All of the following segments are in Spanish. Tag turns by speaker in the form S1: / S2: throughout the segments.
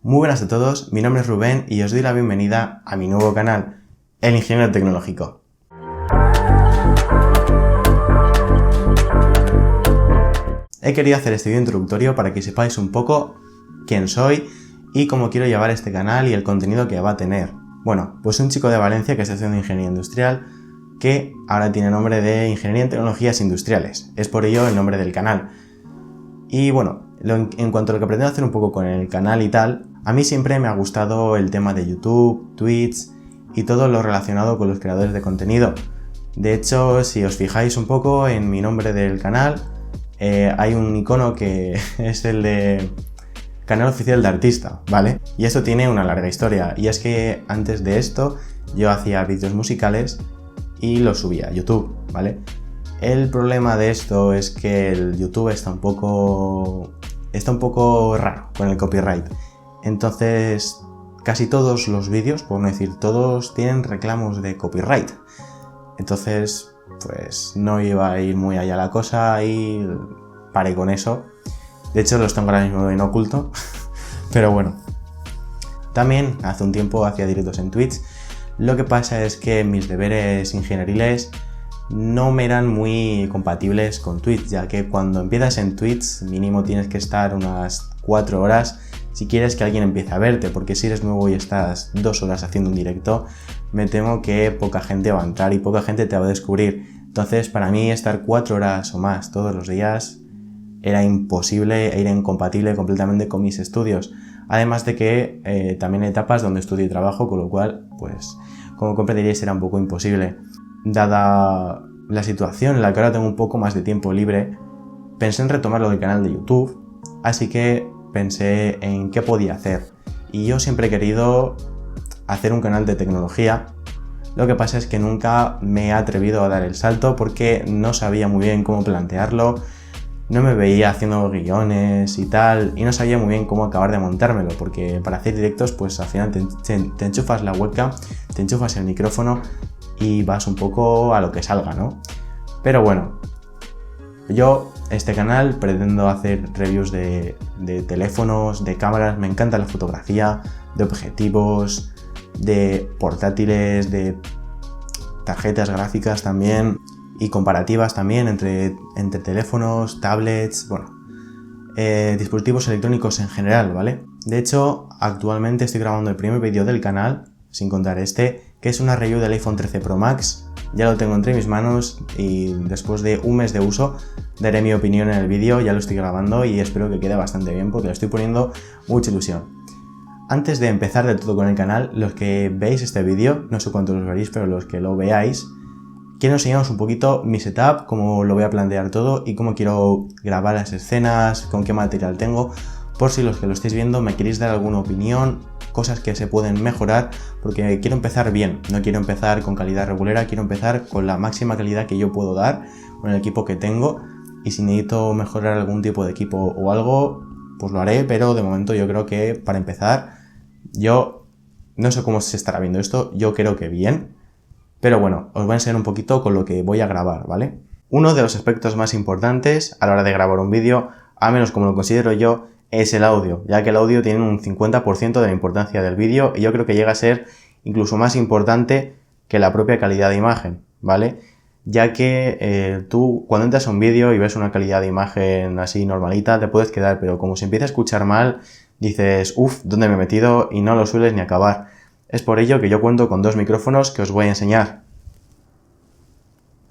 S1: Muy buenas a todos, mi nombre es Rubén y os doy la bienvenida a mi nuevo canal, El Ingeniero Tecnológico. He querido hacer este vídeo introductorio para que sepáis un poco quién soy y cómo quiero llevar este canal y el contenido que va a tener. Bueno, pues un chico de Valencia que está haciendo Ingeniería Industrial que ahora tiene nombre de Ingeniería en Tecnologías Industriales. Es por ello el nombre del canal. Y bueno, en cuanto a lo que pretendo hacer un poco con el canal y tal, a mí siempre me ha gustado el tema de YouTube, Twitch y todo lo relacionado con los creadores de contenido. De hecho, si os fijáis un poco en mi nombre del canal, hay un icono que es el de canal oficial de artista, ¿vale? Y esto tiene una larga historia, y es que antes de esto yo hacía vídeos musicales y los subía a YouTube, ¿vale? El problema de esto es que el YouTube está un poco raro con el copyright. Entonces, casi todos los vídeos, por no decir todos, tienen reclamos de copyright. Entonces, pues no iba a ir muy allá la cosa y paré con eso. De hecho, los tengo ahora mismo en oculto, pero bueno. También hace un tiempo hacía directos en Twitch. Lo que pasa es que mis deberes ingenieriles no me eran muy compatibles con Twitch, ya que cuando empiezas en Twitch mínimo tienes que estar unas 4 horas si quieres que alguien empiece a verte, porque si eres nuevo y estás 2 horas haciendo un directo, me temo que poca gente va a entrar y poca gente te va a descubrir. Entonces, para mí estar 4 horas o más todos los días era imposible e era incompatible completamente con mis estudios. Además de que también hay etapas donde estudio y trabajo, con lo cual, pues, como comprenderíais, era un poco imposible. Dada la situación en la que ahora tengo un poco más de tiempo libre, pensé en retomar lo del canal de YouTube, así que pensé en qué podía hacer. Y yo siempre he querido hacer un canal de tecnología. Lo que pasa es que nunca me he atrevido a dar el salto porque no sabía muy bien cómo plantearlo, no me veía haciendo guiones y tal, y no sabía muy bien cómo acabar de montármelo, porque para hacer directos pues al final te enchufas la webcam, te enchufas el micrófono y vas un poco a lo que salga, ¿no? Pero bueno, yo este canal pretendo hacer reviews de teléfonos, de cámaras, me encanta la fotografía, de objetivos, de portátiles, de tarjetas gráficas también, y comparativas también entre teléfonos, tablets, bueno, dispositivos electrónicos en general, ¿vale? De hecho, actualmente estoy grabando el primer vídeo del canal, sin contar este, que es una review del iPhone 13 Pro Max. Ya lo tengo entre mis manos y después de un mes de uso daré mi opinión en el vídeo. Ya lo estoy grabando y espero que quede bastante bien porque le estoy poniendo mucha ilusión. Antes de empezar del todo con el canal, los que veis este vídeo, no sé cuántos los veréis, pero los que lo veáis, quiero enseñaros un poquito mi setup, cómo lo voy a plantear todo y cómo quiero grabar las escenas, con qué material tengo, por si los que lo estáis viendo me queréis dar alguna opinión, cosas que se pueden mejorar, porque quiero empezar bien, no quiero empezar con calidad regulera, quiero empezar con la máxima calidad que yo puedo dar con el equipo que tengo, y si necesito mejorar algún tipo de equipo o algo, pues lo haré, pero de momento yo creo que para empezar, yo no sé cómo se estará viendo esto, yo creo que bien. Pero bueno, os voy a enseñar un poquito con lo que voy a grabar, ¿vale? Uno de los aspectos más importantes a la hora de grabar un vídeo, al menos como lo considero yo, es el audio, ya que el audio tiene un 50% de la importancia del vídeo y yo creo que llega a ser incluso más importante que la propia calidad de imagen, ¿vale? Ya que tú cuando entras a un vídeo y ves una calidad de imagen así normalita te puedes quedar, pero como se empieza a escuchar mal, dices, uff, ¿dónde me he metido? Y no lo sueles ni acabar. Es por ello que yo cuento con dos micrófonos que os voy a enseñar.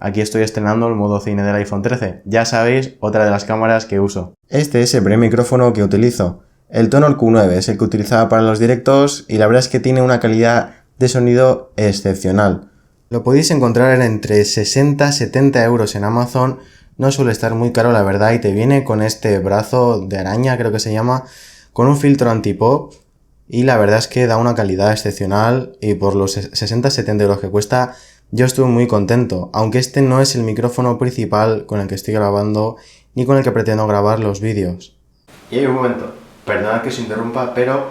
S1: Aquí estoy estrenando el modo cine del iPhone 13. Ya sabéis, otra de las cámaras que uso. Este es el primer micrófono que utilizo. El Tonor Q9 es el que utilizaba para los directos y la verdad es que tiene una calidad de sonido excepcional. Lo podéis encontrar entre 60-70 euros en Amazon. No suele estar muy caro la verdad y te viene con este brazo de araña, creo que se llama, con un filtro anti-pop. Y la verdad es que da una calidad excepcional y por los 60-70 euros que cuesta yo estoy muy contento, aunque este no es el micrófono principal con el que estoy grabando ni con el que pretendo grabar los vídeos. Y hay un momento, perdonad que os interrumpa, pero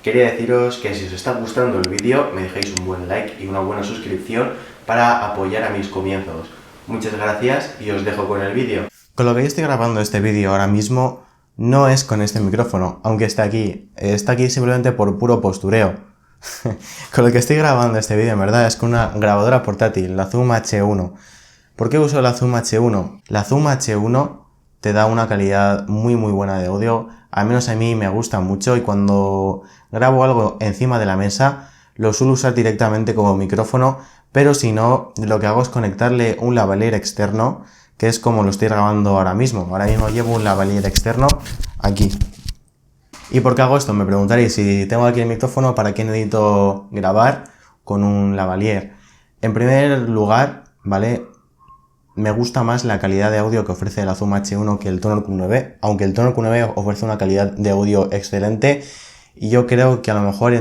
S1: quería deciros que si os está gustando el vídeo me dejéis un buen like y una buena suscripción para apoyar a mis comienzos. Muchas gracias y os dejo con el vídeo. Con lo que yo estoy grabando este vídeo ahora mismo, no es con este micrófono, aunque está aquí simplemente por puro postureo. Con lo que estoy grabando este vídeo en verdad es con una grabadora portátil, la Zoom H1. ¿Por qué uso la Zoom H1? La Zoom H1 te da una calidad muy buena de audio, al menos a mí me gusta mucho, y cuando grabo algo encima de la mesa lo suelo usar directamente como micrófono, pero si no, lo que hago es conectarle un lavalier externo, que es como lo estoy grabando ahora mismo. Ahora mismo llevo un lavalier externo aquí. ¿Y por qué hago esto? Me preguntaréis, si tengo aquí el micrófono, ¿para qué necesito grabar con un lavalier? En primer lugar, ¿vale? Me gusta más la calidad de audio que ofrece la Zoom H1 que el Tonor Q9, aunque el Tonor Q9 ofrece una calidad de audio excelente, y yo creo que a lo mejor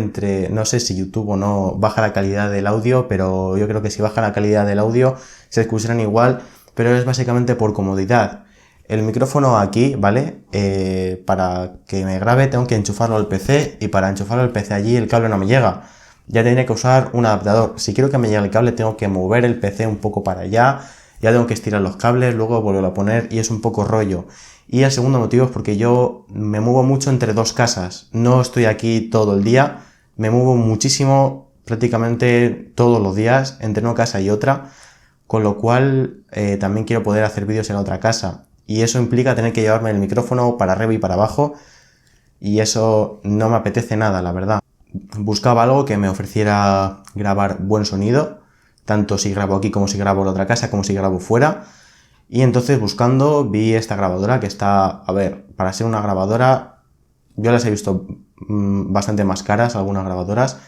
S1: no sé si YouTube o no baja la calidad del audio, pero yo creo que si baja la calidad del audio se escucharán igual, pero es básicamente por comodidad. El micrófono aquí, ¿vale? Para que me grabe tengo que enchufarlo al PC, y para enchufarlo al PC allí el cable no me llega. Ya tendré que usar un adaptador. Si quiero que me llegue el cable tengo que mover el PC un poco para allá, ya tengo que estirar los cables, luego volverlo a poner y es un poco rollo. Y el segundo motivo es porque yo me muevo mucho entre dos casas, no estoy aquí todo el día, me muevo muchísimo, prácticamente todos los días, entre una casa y otra, con lo cual también quiero poder hacer vídeos en la otra casa, y eso implica tener que llevarme el micrófono para arriba y para abajo, y eso no me apetece nada, la verdad. Buscaba algo que me ofreciera grabar buen sonido, tanto si grabo aquí como si grabo en la otra casa, como si grabo fuera. Y entonces buscando vi esta grabadora que está, a ver, para ser una grabadora, yo las he visto bastante más caras, algunas grabadoras.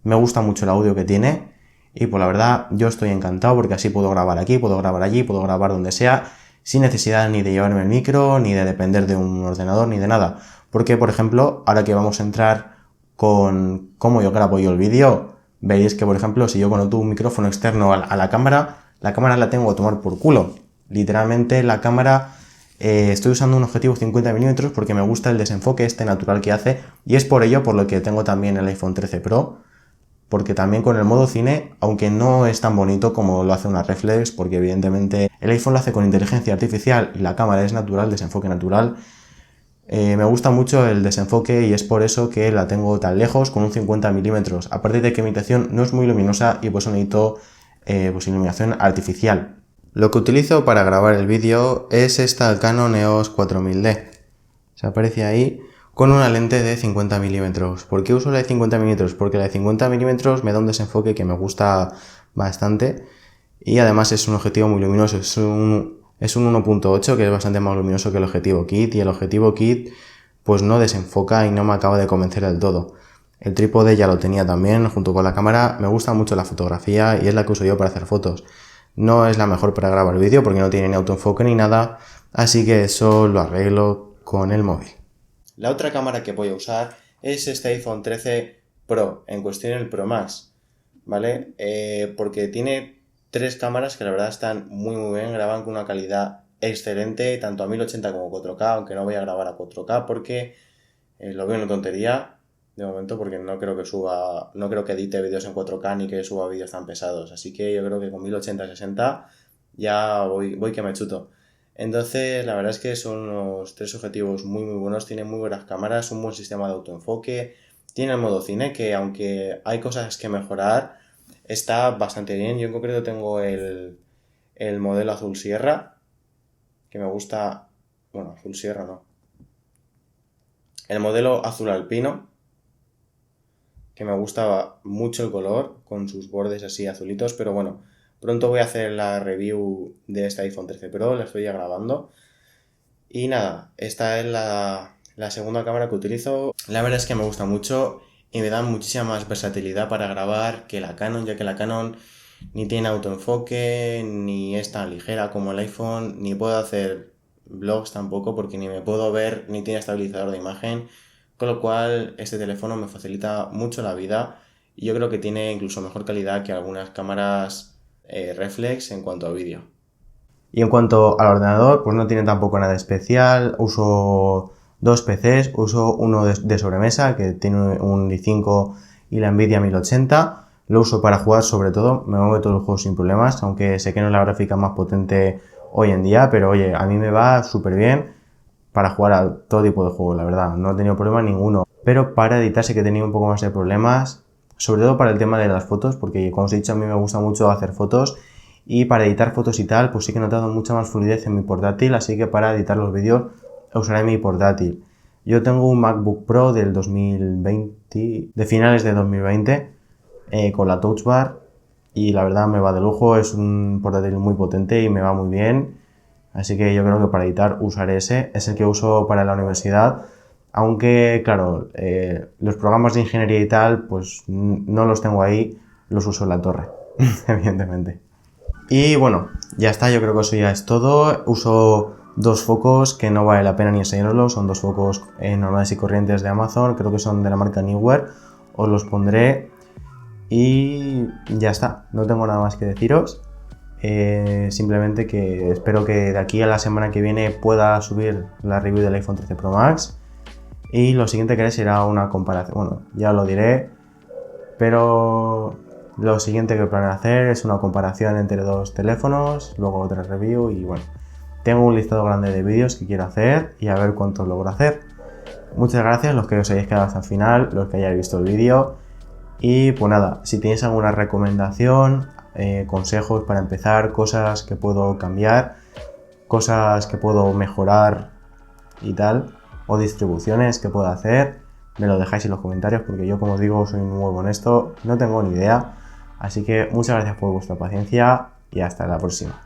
S1: Me gusta mucho el audio que tiene y pues la verdad yo estoy encantado, porque así puedo grabar aquí, puedo grabar allí, puedo grabar donde sea, sin necesidad ni de llevarme el micro, ni de depender de un ordenador, ni de nada. Porque, por ejemplo, ahora que vamos a entrar con cómo yo grabo yo el vídeo, veréis que, por ejemplo, si yo conecto un micrófono externo a la cámara la tengo a tomar por culo. Literalmente la cámara, estoy usando un objetivo 50 mm porque me gusta el desenfoque este natural que hace, y es por ello por lo que tengo también el iPhone 13 Pro, porque también con el modo cine, aunque no es tan bonito como lo hace una reflex, porque evidentemente el iPhone lo hace con inteligencia artificial y la cámara es natural, desenfoque natural, me gusta mucho el desenfoque y es por eso que la tengo tan lejos, con un 50 mm. Aparte de que mi habitación no es muy luminosa y pues necesito pues iluminación artificial. Lo que utilizo para grabar el vídeo es esta Canon EOS 4000D. Se aparece ahí con una lente de 50 mm. ¿Por qué uso la de 50 mm? Porque la de 50 mm me da un desenfoque que me gusta bastante, y además es un objetivo muy luminoso. Es un 1.8 que es bastante más luminoso que el objetivo kit, y el objetivo kit pues no desenfoca y no me acaba de convencer del todo. El trípode ya lo tenía también junto con la cámara. Me gusta mucho la fotografía y es la que uso yo para hacer fotos. No es la mejor para grabar vídeo porque no tiene ni autoenfoque ni nada, así que eso lo arreglo con el móvil. La otra cámara que voy a usar es este iPhone 13 Pro, en cuestión el Pro Max, ¿vale? Porque tiene tres cámaras que la verdad están muy bien, graban con una calidad excelente, tanto a 1080 como 4K, aunque no voy a grabar a 4K porque lo veo una tontería de momento, porque no creo que edite vídeos en 4K ni que suba vídeos tan pesados, así que yo creo que con 1080-60 ya voy que me chuto. Entonces la verdad es que son unos tres objetivos muy buenos, tienen muy buenas cámaras, un buen sistema de autoenfoque, tiene el modo cine que, aunque hay cosas que mejorar, está bastante bien. Yo en concreto tengo el modelo azul sierra, que me gusta, bueno, azul sierra no, el modelo azul alpino, que me gustaba mucho el color, con sus bordes así azulitos, pero bueno, pronto voy a hacer la review de este iPhone 13 Pro, la estoy ya grabando. Y nada, esta es la segunda cámara que utilizo. La verdad es que me gusta mucho y me da muchísima más versatilidad para grabar que la Canon, ya que la Canon ni tiene autoenfoque, ni es tan ligera como el iPhone, ni puedo hacer vlogs tampoco porque ni me puedo ver, ni tiene estabilizador de imagen, con lo cual este teléfono me facilita mucho la vida y yo creo que tiene incluso mejor calidad que algunas cámaras reflex en cuanto a vídeo. Y en cuanto al ordenador, pues no tiene tampoco nada especial. Uso dos PCs, uso uno de sobremesa que tiene un i5 y la Nvidia 1080. Lo uso para jugar sobre todo, me mueve todos los juegos sin problemas, aunque sé que no es la gráfica más potente hoy en día, pero oye, a mí me va súper bien. para jugar a todo tipo de juegos, la verdad, no he tenido problema ninguno. Pero para editar sí que he tenido un poco más de problemas, sobre todo para el tema de las fotos, porque como os he dicho, a mí me gusta mucho hacer fotos y para editar fotos y tal, pues sí que he notado mucha más fluidez en mi portátil, así que para editar los vídeos usaré mi portátil. Yo tengo un MacBook Pro del 2020, de finales de 2020, con la Touch Bar y la verdad me va de lujo, es un portátil muy potente y me va muy bien, así que yo creo que para editar usaré ese, es el que uso para la universidad, aunque claro, los programas de ingeniería y tal, pues no los tengo ahí, los uso en la torre, evidentemente. Y bueno, ya está, yo creo que eso ya es todo. Uso dos focos que no vale la pena ni enseñarlos, son dos focos normales y corrientes de Amazon, creo que son de la marca Neewer, os los pondré y ya está, no tengo nada más que deciros. Simplemente que espero que de aquí a la semana que viene pueda subir la review del iPhone 13 Pro Max y lo siguiente que haré será una comparación, bueno, ya lo diré, pero lo siguiente que planeo hacer es una comparación entre dos teléfonos, luego otra review y bueno, tengo un listado grande de vídeos que quiero hacer y a ver cuántos logro hacer. Muchas gracias los que os hayáis quedado hasta el final, los que hayáis visto el vídeo y pues nada, si tenéis alguna recomendación, consejos para empezar, cosas que puedo cambiar, cosas que puedo mejorar y tal, o distribuciones que puedo hacer, me lo dejáis en los comentarios porque yo, como os digo, soy nuevo en esto, no tengo ni idea. Así que muchas gracias por vuestra paciencia y hasta la próxima.